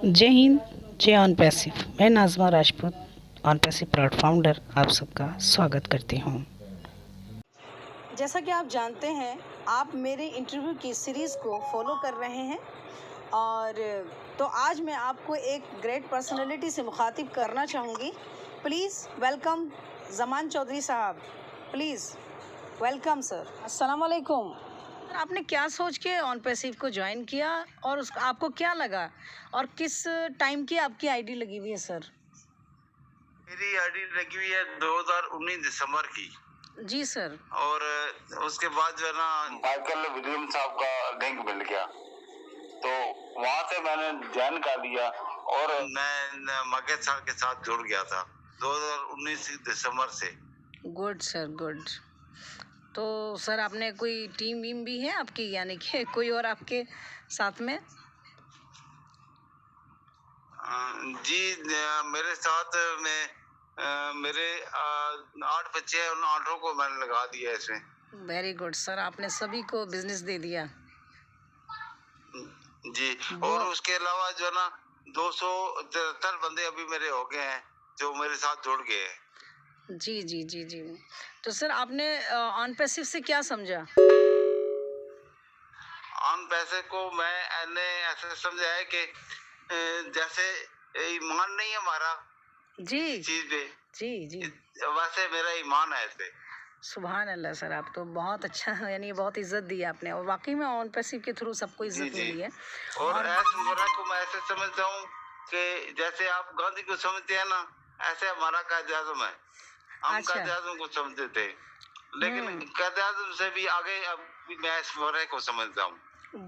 जय हिंद, जय on passive. मैं Nazma Rajput, on passive proud founder, आप सबका स्वागत करती हूँ। जैसा कि आप जानते हैं, आप मेरे इंटरव्यू की सीरीज़ को फॉलो कर रहे हैं और तो आज मैं आपको एक ग्रेट पर्सनालिटी से मुखातिब करना चाहूँगी। प्लीज़ वेलकम ज़मान चौधरी साहब। Please welcome sir. अस्सलाम वालेकुम। आपने क्या सोच के ऑन पैसिव को ज्वाइन किया और उस आपको क्या लगा और किस टाइम की आपकी आईडी लगी हुई है सर? मेरी आईडी लगी हुई है 2019 दिसंबर की। जी सर। और उसके बाद जो है ना माइकल विलियम साहब का लिंक मिल गया, तो वहाँ से मैंने ज्वाइन कर लिया और मैं मगध सर के साथ जुड़ गया था 2019 दिसंबर से। Good sir, good. तो सर आपने कोई टीम वीम भी है आपकी, यानी कि कोई और आपके साथ में? जी, मेरे साथ में मेरे 8 बच्चे हैं, उन 8 को मैंने लगा दिया इसमें। वेरी गुड सर, आपने सभी को बिजनेस दे दिया। जी, और उसके अलावा जो है ना 273 बंदे अभी मेरे हो गए हैं जो मेरे साथ जुड़ गए हैं। जी जी जी जी। तो सर आपने ऑन पैसिव से क्या समझा? ऑन पैसे को मैंने ऐसे समझा है कि जैसे ईमान नहीं है हमारा जी चीज पे, जी जी। वैसे मेरा ईमान है ऐसे। सुभान अल्लाह सर, आप तो बहुत अच्छा यानी बहुत इज्जत दी आपने, और वाकई में ऑन पैसिव के थ्रू सबको जी इज्जत जी। मिली है। और ऐसे मुबारक को मैं ऐसे समझता हूँ कि जैसे आप गांधी को समझते हैं ना, ऐसे हमारा कायद आज़म है। हम अच्छा। कायद आज़म को समझते थे, लेकिन कायद आज़म से भी आगे अब मैं इस मुबारक को समझता हूँ।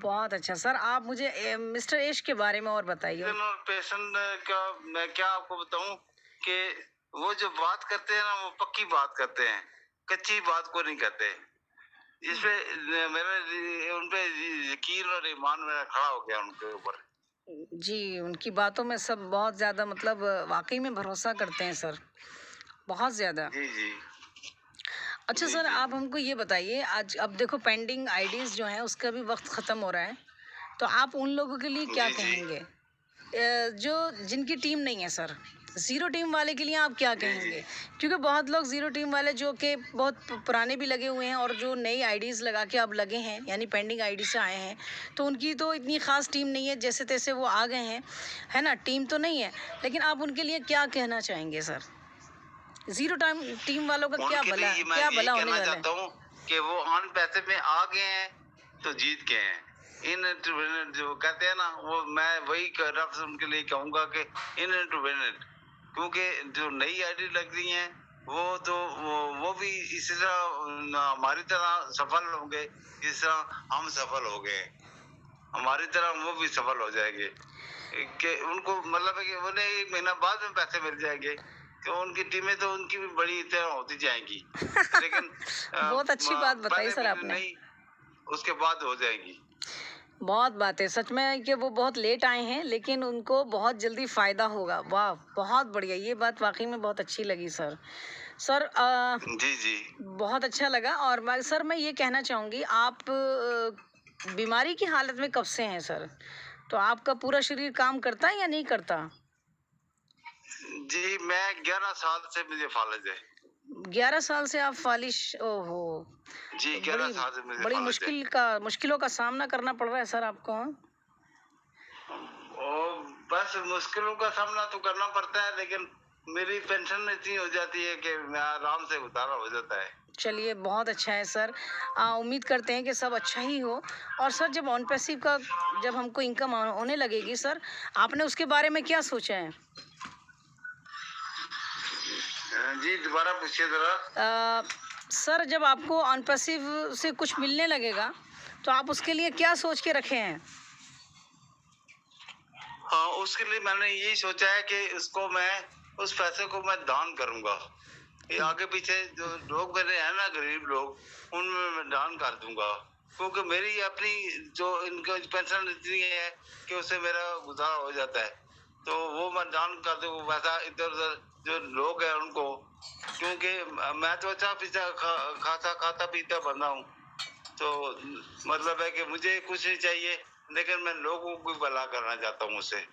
बहुत अच्छा सर, आप मुझे मिस्टर एश के बारे में और बताइए। पेशेंट का मैं क्या आपको बताऊं कि वो जो बात करते हैं ना, वो पक्की बात करते हैं, कच्ची बात को नहीं करते। जिसपे मेरा उन पे यकीन और ईमान मेरा खड़ा हो गया उनके ऊपर। जी, उनकी बातों में सब बहुत ज़्यादा मतलब वाकई में भरोसा करते हैं सर, बहुत ज़्यादा। जी जी। अच्छा जी सर, जी। आप हमको ये बताइए, आज अब देखो पेंडिंग आईडीज़ जो हैं उसका भी वक्त ख़त्म हो रहा है, तो आप उन लोगों के लिए क्या जी जी। कहेंगे? जो जिनकी टीम नहीं है सर, ज़ीरो टीम वाले के लिए आप क्या जी जी। कहेंगे? क्योंकि बहुत लोग ज़ीरो टीम वाले जो कि बहुत पुराने भी लगे हुए हैं और जो नई आईडीज़ लगा के अब लगे हैं, यानी पेंडिंग आईडी से आए हैं, तो उनकी तो इतनी ख़ास टीम नहीं है, जैसे तैसे वो आ गए हैं, है ना? टीम तो नहीं है, लेकिन आप उनके लिए क्या कहना चाहेंगे सर? ज़ीरो टाइम टीम वालों का क्या उनके भला, लिए मैं क्या यही भला होने कहना वाला है? चाहता हूँ कि वो ऑन पैसे में आ गए हैं तो जीत गए हैं। इन जो कहते हैं ना, वो मैं वही लफ्ज़ उनके लिए कहूँगा कि इन टू विन इट, क्योंकि जो नई आईडी लग रही हैं वो तो वो भी इसी तरह हमारी तरह सफल होंगे जिस तरह हम सफल हो गए। हमारी तरह वो भी सफल हो जाएंगे कि उनको मतलब है कि उन्हें 1 महीना बाद में पैसे मिल जाएंगे, कि उनकी टीमें तो उनकी भी बड़ी तरह होती जाएंगी, लेकिन बहुत अच्छी बात बताई पहले सर भी आपने। नहीं, उसके बाद हो जाएगी। बहुत बात है, सच में कि वो बहुत लेट आए हैं लेकिन उनको बहुत जल्दी फ़ायदा होगा। वाह! बहुत बढ़िया, ये बात वाक़ई में बहुत अच्छी लगी सर। सर जी जी। बहुत अच्छा लगा, और मैं ये कहना चाहूँगी, आप बीमारी की हालत में कब से हैं सर? तो आपका पूरा शरीर काम करता है या नहीं करता? जी, मैं 11 साल से मुझे फालिज है। 11 साल से आप फ़ालिज, ओहो! जी, तो 11 साल से मुझे बड़ी फालिज है। मुश्किलों का सामना करना पड़ रहा है सर आपको, हाँ? और बस मुश्किलों का सामना तो करना पड़ता है, लेकिन मेरी पेंशन इतनी हो जाती है कि मैं आराम से गुजारा हो जाता है। चलिए बहुत अच्छा है सर। उम्मीद करते हैं कि सब अच्छा ही हो। और सर जब ऑन पैसिव का जब हमको इनकम होने लगेगी सर, आपने उसके बारे में क्या सोचा है? जी, दोबारा पूछिए जरा। सर जब आपको ऑन पैसिव से कुछ मिलने लगेगा, तो आप उसके लिए क्या सोच के रखे हैं? हाँ, उसके लिए मैंने यही सोचा है कि उसको मैं उस पैसे को मैं दान करूंगा। ये आगे पीछे जो लोग मेरे हैं ना, गरीब लोग, उनमें मैं दान कर दूंगा, क्योंकि मेरी अपनी जो इनका पेंशन इतनी है कि उससे मेरा गुजारा हो जाता है, तो वो मैं दान कर दूँ वैसा इधर उधर जो लोग हैं उनको, क्योंकि मैं तो अच्छा पीछा खाता खाता पीता बंदा हूँ। तो मतलब है कि मुझे कुछ नहीं चाहिए, लेकिन मैं लोगों को भला करना चाहता हूँ उससे।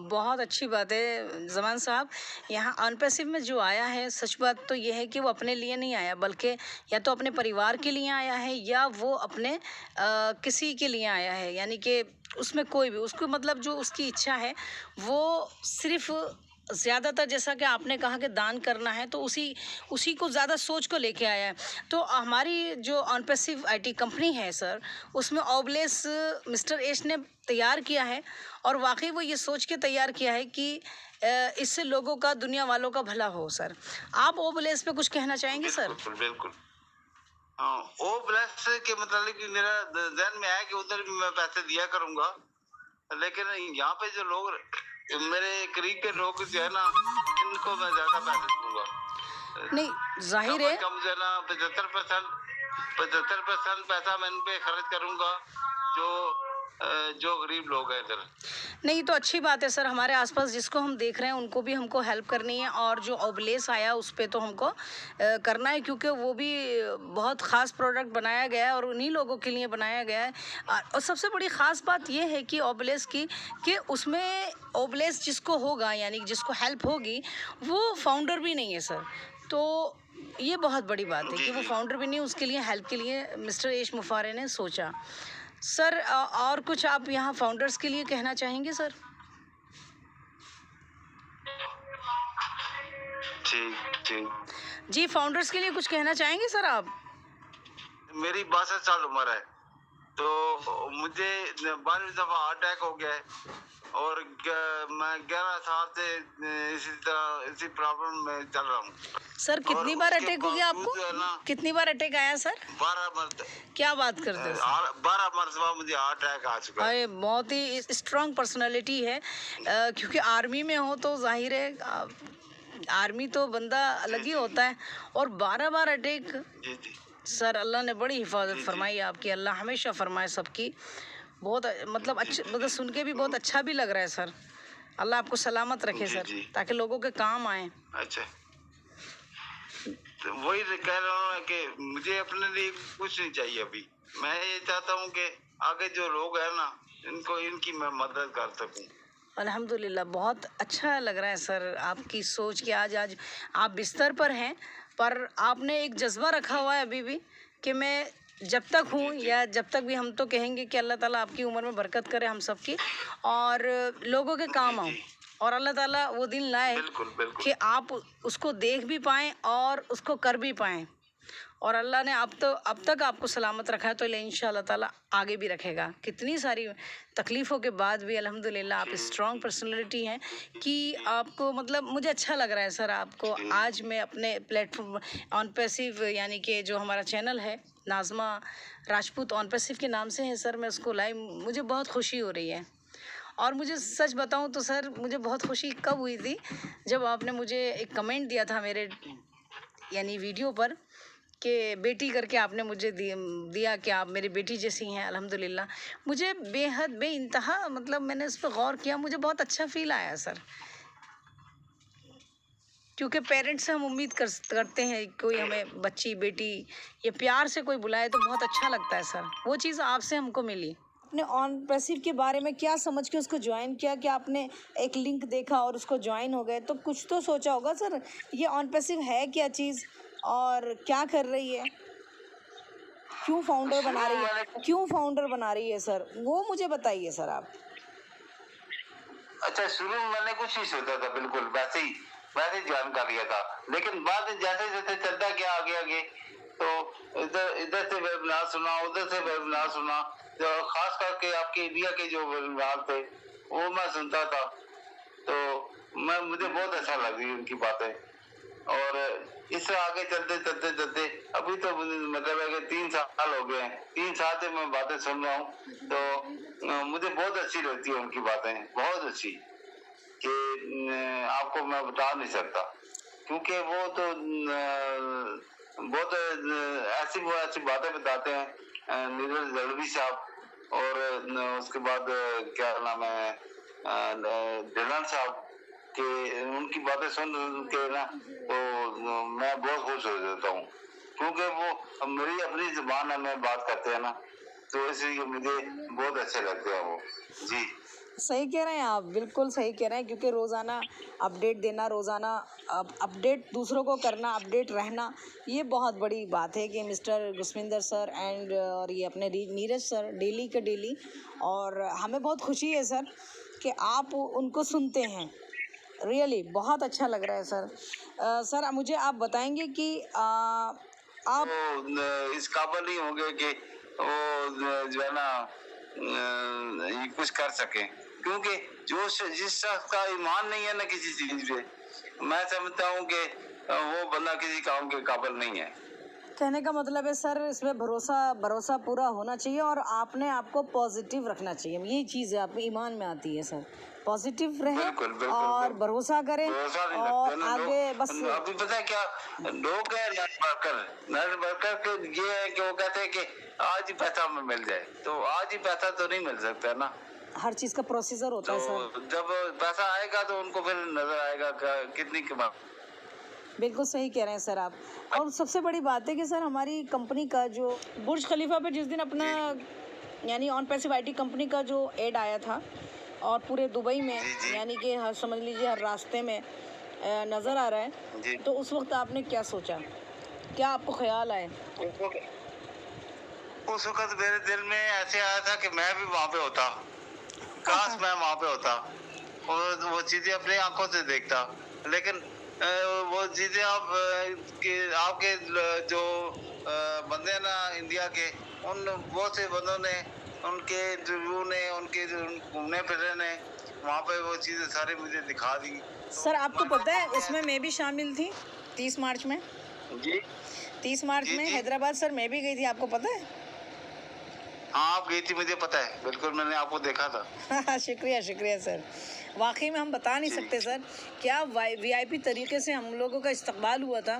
बहुत अच्छी बात है जमान साहब। यहाँ ऑन पैसिव में जो आया है, सच बात तो ये है कि वो अपने लिए नहीं आया, बल्कि या तो अपने परिवार के लिए आया है या वो अपने किसी के लिए आया है। यानी कि उसमें कोई भी उसको मतलब जो उसकी इच्छा है वो सिर्फ ज़्यादातर, जैसा कि आपने कहा कि दान करना है, तो उसी उसी को ज़्यादा सोच को लेके आया है। तो हमारी जो ऑन पैसिव आईटी कंपनी है सर, उसमें ओबलेस मिस्टर एश ने तैयार किया है, और वाकई वो ये सोच के तैयार किया है कि इससे लोगों का, दुनिया वालों का भला हो। सर, आप ओबलेस पे कुछ कहना चाहेंगे सर? बिल्कुल बिल्कुल। हाँ, ओ प्लस के मतलब कि मेरा ध्यान में आया कि उधर भी मैं पैसे दिया करूंगा, लेकिन यहाँ पे जो लोग मेरे करीब के लोग जो है ना, इनको मैं ज्यादा पैसे दूंगा। नहीं, जाहिर है कम जो है ना 75% पैसा मैं इन पे खर्च करूंगा, जो गरीब लोग हैं इधर। नहीं, तो अच्छी बात है सर। हमारे आसपास जिसको हम देख रहे हैं उनको भी हमको हेल्प करनी है, और जो ओबलेस आया उस पे तो हमको करना है, क्योंकि वो भी बहुत ख़ास प्रोडक्ट बनाया गया है और उन्हीं लोगों के लिए बनाया गया है। और सबसे बड़ी ख़ास बात ये है कि ओबलेस की, कि उसमें ओबलेस जिसको होगा, यानी जिसको हेल्प होगी, वो फाउंडर भी नहीं है सर। तो ये बहुत बड़ी बात है कि वो फाउंडर भी नहीं, उसके लिए हेल्प के लिए मिस्टर एश मुफारे ने सोचा। सर, और कुछ आप यहाँ फाउंडर्स के लिए कहना चाहेंगे सर? ठीक ठीक। जी, फाउंडर्स के लिए कुछ कहना चाहेंगे सर आप? मेरी 62 साल उम्र है, तो मुझे 12वीं दफा हार्ट अटैक हो गया है, और मैं 11 साल से इसी प्रॉब्लम में चल रहा हूँ। सर, कितनी बार अटैक हो गया आपको? कितनी बार अटैक आया सर? 12 मरतबा। क्या बात करते हैं सर? 12 मरतबा मुझे हार्ट अटैक आ चुका है। अरे, बहुत ही स्ट्रांग पर्सनालिटी है, क्योंकि आर्मी में हो तो जाहिर है, आर्मी तो बंदा अलग ही होता है, और 12 बार अटैक। जी जी। सर, अल्लाह ने बड़ी हिफाजत फरमाई आपकी, अल्लाह हमेशा फरमाए सबकी। बहुत मतलब अच्छा, मतलब सुन के भी बहुत अच्छा भी लग रहा है सर। अल्लाह आपको सलामत रखे सर, ताकि लोगों के काम आए। अच्छा, तो वही कह रहा हूँ कि मुझे अपने लिए कुछ नहीं चाहिए अभी। मैं ये चाहता हूँ कि आगे जो लोग हैं ना, इनकी मैं मदद कर सकूँ। अल्हम्दुलिल्लाह, बहुत अच्छा लग रहा है सर आपकी सोच कि आज आप बिस्तर पर हैं, पर आपने एक जज्बा रखा हुआ है अभी भी कि मैं जब तक हूँ, या जब तक भी, हम तो कहेंगे कि अल्लाह ताला आपकी उम्र में बरकत करे हम सबकी, और लोगों के काम आऊँ, और अल्लाह ताला वो दिन लाए कि आप उसको देख भी पाएँ और उसको कर भी पाएँ। और अल्लाह ने अब तक आपको सलामत रखा है, तो इंशाअल्लाह ताला आगे भी रखेगा। कितनी सारी तकलीफ़ों के बाद भी अल्हम्दुलिल्लाह आप स्ट्रॉन्ग पर्सनालिटी हैं कि आपको, मतलब मुझे अच्छा लग रहा है सर आपको। आज मैं अपने प्लेटफॉर्म ऑन पैसिव, यानी कि जो हमारा चैनल है नाज़मा राजपूत ऑन पैसिव के नाम से है सर, मैं उसको लाइव, मुझे बहुत खुशी हो रही है। और मुझे सच बताऊं तो सर, मुझे बहुत खुशी कब हुई थी, जब आपने मुझे एक कमेंट दिया था मेरे यानी वीडियो पर, कि बेटी करके आपने मुझे दिया कि आप मेरी बेटी जैसी हैं अल्हम्दुलिल्लाह। मुझे बेहद बेइंतहा, मतलब मैंने उस पर गौर किया, मुझे बहुत अच्छा फील आया सर, क्योंकि पेरेंट्स से हम उम्मीद करते हैं कोई हमें बच्ची, बेटी, ये प्यार से कोई बुलाए तो बहुत अच्छा लगता है सर। वो चीज़ आपसे हमको मिली। आपने ऑन पैसिव के बारे में क्या समझ के उसको ज्वाइन किया? कि आपने एक लिंक देखा और उसको ज्वाइन हो गए, तो कुछ तो सोचा होगा सर, ये ऑन पैसिव है क्या चीज़ और क्या कर रही है, क्यों फाउंडर बना रही है सर, वो मुझे बताइए सर आप। अच्छा, शुरू में मैंने कुछ नहीं सोचा था, बिल्कुल वैसे ही ज्वाइन कर लिया था, लेकिन बाद में जैसे जैसे चलता गया आगे, तो इधर से वेबिनार सुना, उधर से वेबिनार सुना, जो खास करके आपके इंडिया के जो वेबिनार थे वो मैं सुनता था, तो मुझे बहुत अच्छा लगी उनकी बातें। और इससे आगे चलते अभी तो मतलब है कि 3 साल हो गए हैं, 3 साल से मैं बातें सुन रहा हूँ, तो मुझे बहुत अच्छी लगती है उनकी बातें, बहुत अच्छी, कि आपको मैं बता नहीं सकता, क्योंकि वो तो बहुत ऐसी बातें बताते हैं नीरज दलवी साहब, और उसके बाद क्या नाम है जलन साहब, कि उनकी बातें सुन के ना तो मैं बहुत खुश हो जाता हूँ, क्योंकि वो मेरी अपनी जुबान में बात करते हैं ना, तो इसलिए मुझे बहुत अच्छे लगते हैं वो। जी सही कह रहे हैं आप, बिल्कुल सही कह रहे हैं, क्योंकि रोज़ाना अपडेट देना, रोज़ाना अपडेट दूसरों को करना, अपडेट रहना, ये बहुत बड़ी बात है कि मिस्टर गुसविंदर सर एंड और ये अपने नीरज सर डेली के डेली, और हमें बहुत खुशी है सर कि आप उनको सुनते हैं। रियली बहुत अच्छा लग रहा है सर। सर मुझे आप बताएंगे कि आप वो इस काबिल नहीं होंगे कि वो जो है ना ये कुछ कर सके, क्योंकि जिस शख्स का ईमान नहीं है ना किसी चीज पे, मैं समझता हूँ कि वो बंदा किसी काम के काबिल नहीं है। कहने का मतलब है सर, इसमें भरोसा पूरा होना चाहिए और आपने आपको पॉजिटिव रखना चाहिए, यही चीज़ है आप ईमान में आती है सर। पॉजिटिव रहें बिल्कुल, बिल्कुल, और बिल्कुल। भरोसा करें भरोसा नहीं और रखते ना आगे लोग। बस। अभी पता है क्या लोग है, नट वर्कर के ये है कि वो कहते हैं कि आज ही पैसा हमें मिल जाए, तो आज ही पैसा तो नहीं मिल सकता ना। हर चीज़ का प्रोसीजर होता तो है सर। जब पैसा आएगा तो उनको फिर नजर आएगा कितनी कमा। बिल्कुल सही कह रहे हैं सर आप। और सबसे बड़ी बात है कि सर हमारी कंपनी का जो बुर्ज खलीफा पे जिस दिन अपना यानी ऑन पैसिव IT कंपनी का जो एड आया था और पूरे दुबई में जी, जी। यानी कि हर समझ लीजिए हर रास्ते में नज़र आ रहा है, जी। तो उस वक्त आपने क्या सोचा, क्या आपको ख्याल आए? उस वक्त मेरे दिल में ऐसे आया था कि मैं भी वहाँ पे होता, काश मैं वहाँ पे होता और वो चीजें अपनी आंखों से देखता। लेकिन वो चीजें आप आपके जो बंदे हैं ना इंडिया के, उन बहुत से बंदों ने, उनके इंटरव्यू ने, उनके जो घूमने फिरने ने वहाँ पे वो चीजें सारी मुझे दिखा दी। सर आपको पता है उसमें मैं भी शामिल थी 30 मार्च में। जी 30 मार्च जी में जी। हैदराबाद सर मैं भी गई थी, आपको पता है? हाँ आप गई थी, मुझे पता है, बिल्कुल मैंने आपको देखा था। शुक्रिया शुक्रिया सर। वाकई में हम बता नहीं जी। सकते सर क्या VIP तरीके से हम लोगों का इस्तकबाल हुआ था।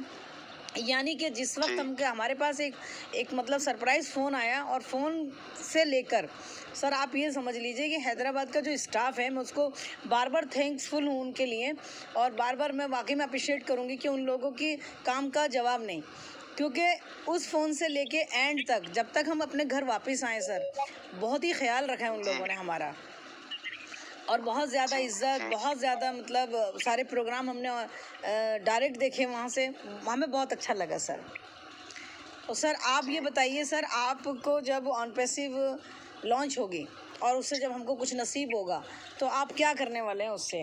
यानी कि जिस वक्त जी। हमके हमारे पास एक मतलब सरप्राइज़ फ़ोन आया, और फ़ोन से लेकर सर आप ये समझ लीजिए कि हैदराबाद का जो स्टाफ है, मैं उसको बार बार थैंक्सफुल हूँ उनके लिए, और बार बार मैं वाकई में अप्रिशिएट करूँगी कि उन लोगों की काम का जवाब नहीं, क्योंकि उस फ़ोन से लेके एंड तक जब तक हम अपने घर वापस आए सर, बहुत ही ख्याल रखा है उन लोगों ने हमारा, और बहुत ज़्यादा इज्जत, बहुत ज़्यादा मतलब सारे प्रोग्राम हमने डायरेक्ट देखे वहाँ से, हमें बहुत अच्छा लगा सर। तो सर आप ये बताइए सर, आपको जब ऑन पैसिव लॉन्च होगी और उससे जब हमको कुछ नसीब होगा, तो आप क्या करने वाले हैं उससे?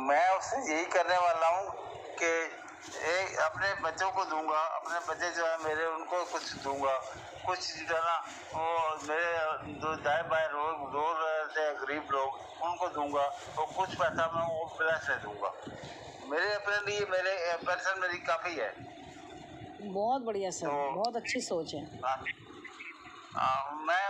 मैं उससे यही करने वाला हूँ कि अपने बच्चों को दूंगा, अपने बच्चे जो है मेरे उनको कुछ दूंगा, कुछ जो है ना वो मेरे जो दाएं बाएं रो रहे थे गरीब लोग, उनको दूंगा, और कुछ पैसा मैं वो प्लस में दूंगा। मेरे अपने लिए मेरे पर्सन मेरी काफ़ी है। बहुत बढ़िया सर, बहुत अच्छी सोच है। मैं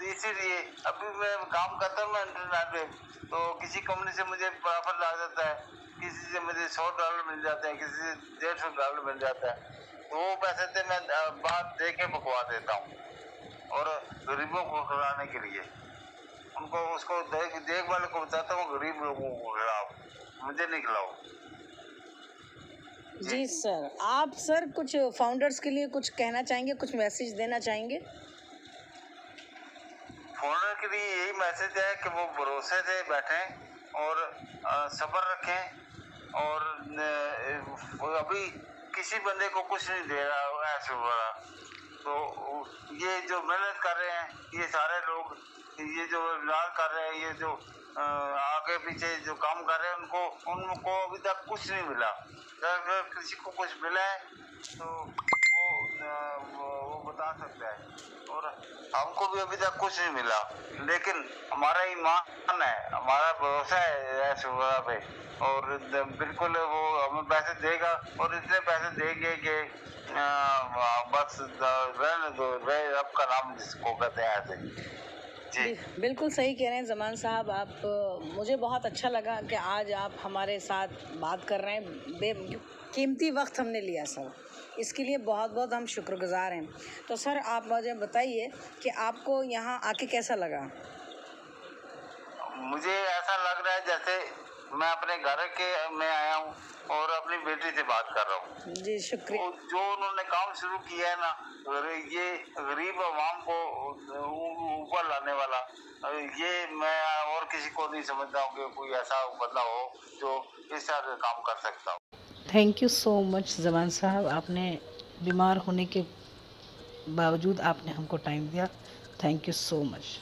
इसीलिए अभी मैं काम करता हूँ मैं इंटरनेट पे, तो किसी कंपनी से मुझे ऑफर ला जाता है, किसी से मुझे $100 मिल जाते हैं, किसी से $150 मिल जाता है, तो वो पैसे से मैं बाहर दे के पकवा देता हूँ, और गरीबों को खिलाने के लिए उनको उसको देखभाल को बताता हूँ, गरीब लोगों को खिलाओ, मुझे नहीं खिलाओ। जी सर, आप सर कुछ फाउंडर्स के लिए कुछ कहना चाहेंगे, कुछ मैसेज देना चाहेंगे? फाउंडर के लिए यही मैसेज है कि वो भरोसे से बैठें और सब्र रखें, और वो अभी किसी बंदे को कुछ नहीं दे रहा ऐसे बड़ा, तो ये जो मेहनत कर रहे हैं ये सारे लोग, ये जो रोजगार कर रहे हैं, ये जो आगे पीछे जो काम कर रहे हैं, उनको अभी तक कुछ नहीं मिला। अगर किसी को कुछ मिला है तो वो बता सकता है, और हमको भी अभी तक कुछ नहीं मिला, लेकिन हमारा ईमान है, हमारा भरोसा है ऐसे पे, और बिल्कुल वो हमें पैसे देगा, और इतने पैसे देंगे कि बस रहने दो, रब का नाम जिसको कहते हैं ऐसे। जी बिल्कुल सही कह रहे हैं ज़मान साहब आप। मुझे बहुत अच्छा लगा कि आज आप हमारे साथ बात कर रहे हैं, कीमती वक्त हमने लिया सर, इसके लिए बहुत बहुत हम शुक्रगुजार हैं। तो सर आप मुझे बताइए कि आपको यहाँ आके कैसा लगा? मुझे ऐसा लग रहा है जैसे मैं अपने घर के में आया हूँ, और अपनी बेटी से बात कर रहा हूँ। जी शुक्रिया। जो उन्होंने काम शुरू किया है ना, ये गरीब आवाम को ऊपर लाने वाला, ये मैं और किसी को नहीं समझता हूँ कि कोई ऐसा बंदा हो जो इस तरह का काम कर सकता हो। Thank you so much Zaman साहब, आपने बीमार होने के बावजूद आपने हमको टाइम दिया। Thank you so much.